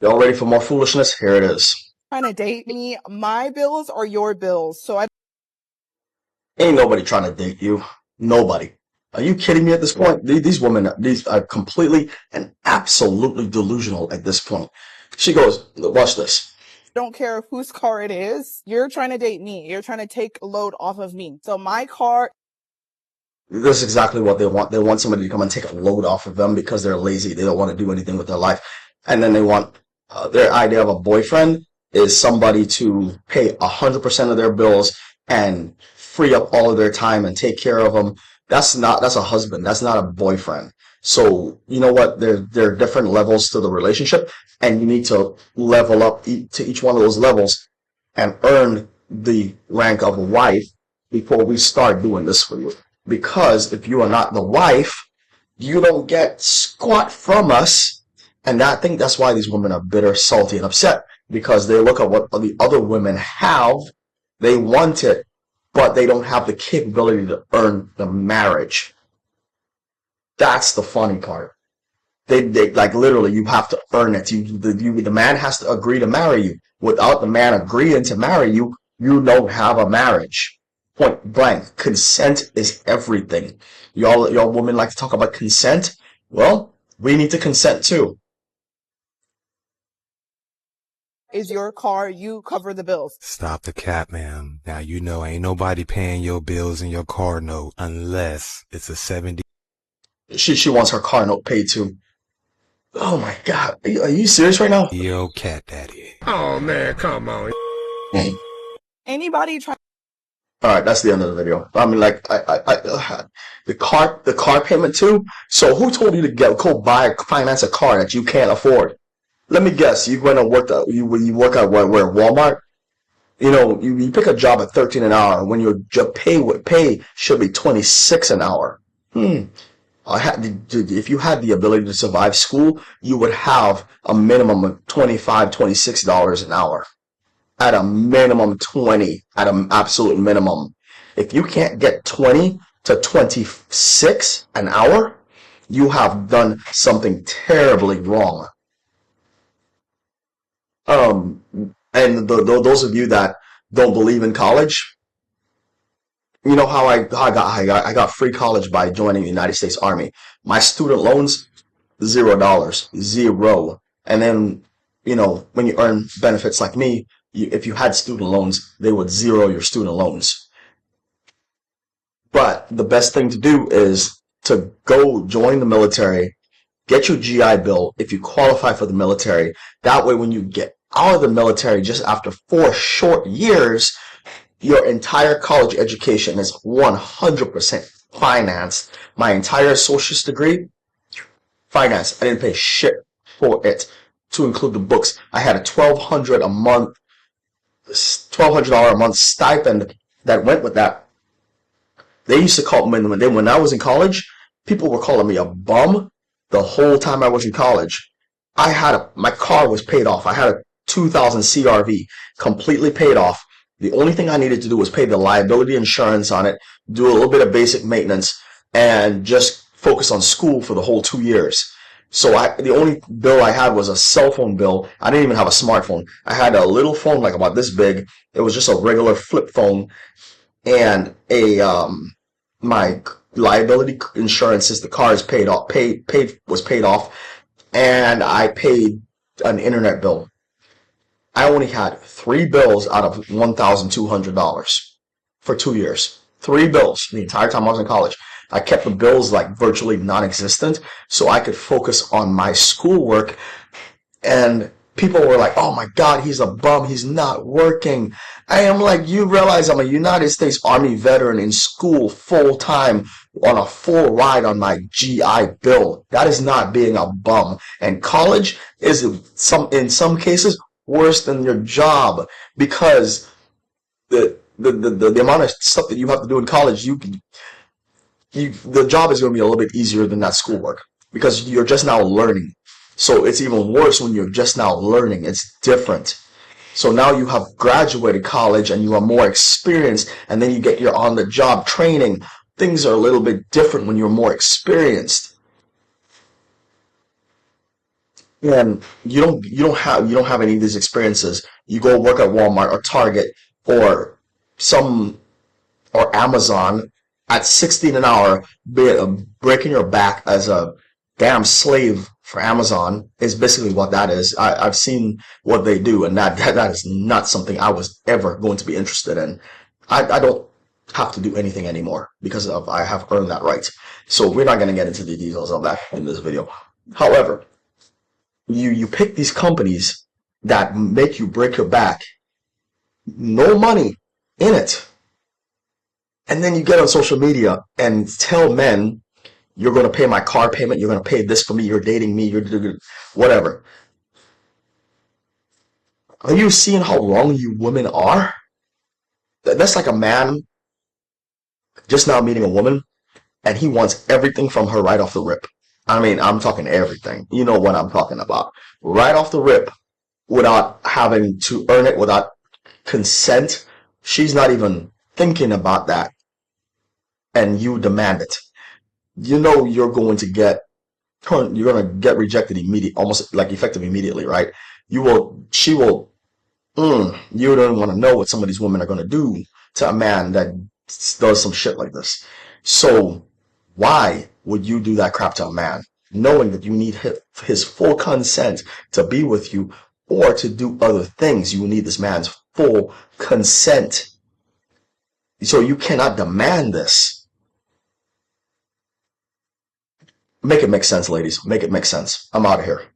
Y'all ready for more foolishness? Here it is. Trying to date me, my bills or your bills? So I Ain't nobody trying to date you. Nobody. Are you kidding me at this point? These women, these are completely and absolutely delusional at this point. She goes, watch this. don't care whose car it is. You're trying to date me. You're trying to take a load off of me. So my car This is exactly what they want. They want somebody to come and take a load off of them because they're lazy. They don't want to do anything with their life. And then they want their idea of a boyfriend is somebody to pay 100% of their bills and free up all of their time and take care of them. That's a husband. That's not a boyfriend. So, you know what? There are different levels to the relationship, and you need to level up to each one of those levels and earn the rank of a wife before we start doing this for you. Because if you are not the wife, you don't get squat from us. And I think that's why these women are bitter, salty, and upset. Because they look at what the other women have, they want it, but they don't have the capability to earn the marriage. That's the funny part. They like literally, you have to earn it. The man has to agree to marry you. Without the man agreeing to marry you, you don't have a marriage. Point blank. Consent is everything. Y'all women like to talk about consent. Well, we need to consent too. is your car. You cover the bills. Stop the cap, man. Now you know ain't nobody paying your bills and your car note unless it's a 70. She wants her car note paid too. Oh my God. Are you serious right now? Yo, cat daddy. Oh man, come on. Anybody trying All right, that's the end of the video. I mean, like, the car payment too. So who told you to go finance a car that you can't afford? Let me guess. You went to work when you work at where Walmart. You know, you pick a job at 13 an hour when your pay should be 26 an hour. If you had the ability to survive school, you would have a minimum of $25, $26 an hour. At a minimum 20, at an absolute minimum. If you can't get 20 to 26 an hour, you have done something terribly wrong. And those of you that don't believe in college, you know how I got free college by joining the United States Army. My student loans, $0, zero. And then, you know, when you earn benefits like me, if you had student loans, they would zero your student loans. But the best thing to do is to go join the military, get your GI Bill if you qualify for the military. That way, when you get out of the military just after 4 short years, your entire college education is 100% financed. My entire associate's degree, financed. I didn't pay shit for it, to include the books. I had a $1,200 a month stipend that went with that. They used to call me when I was in college. People were calling me a bum the whole time I was in college. My car was paid off. I had a 2000 CRV completely paid off. The only thing I needed to do was pay the liability insurance on it, do a little bit of basic maintenance, and just focus on school for the whole 2 years. So the only bill I had was a cell phone bill. I didn't even have a smartphone. I had a little phone like about this big. It was just a regular flip phone, and my liability insurance, since the car is paid off, was paid off, and I paid an internet bill. I only had 3 bills out of $1,200 for 2 years. 3 bills the entire time I was in college. I kept the bills like virtually non-existent so I could focus on my schoolwork. And people were like, oh my God, he's a bum. He's not working. I am like, you realize I'm a United States Army veteran in school full time on a full ride on my GI Bill. That is not being a bum. And college is in some cases worse than your job, because the amount of stuff that you have to do in college, the job is going to be a little bit easier than that schoolwork because you're just now learning. So it's even worse when you're just now learning. It's different. So now you have graduated college and you are more experienced, and then you get your on-the-job training. Things are a little bit different when you're more experienced. and you don't have any of these experiences. You go work at Walmart or Target or some or Amazon at 16 an hour, breaking your back as a damn slave for Amazon is basically what that is. I've seen what they do, and that is not something I was ever going to be interested in. I don't have to do anything anymore because of I have earned that right. So we're not going to get into the details of that in this video. However, you pick these companies that make you break your back, no money in it, and then you get on social media and tell men you're going to pay my car payment, you're going to pay this for me, you're dating me, you're whatever. Are you seeing how wrong you women are? That's like a man just now meeting a woman and he wants everything from her right off the rip. I mean, I'm talking everything. You know what I'm talking about. Right off the rip, without having to earn it, without consent. She's not even thinking about that, and you demand it. You know you're going to get rejected immediately, almost like effective immediately, right? She will, you don't want to know what some of these women are going to do to a man that does some shit like this. So why would you do that crap to a man, knowing that you need his full consent to be with you or to do other things? You need this man's full consent. So you cannot demand this. Make it make sense, ladies. Make it make sense. I'm out of here.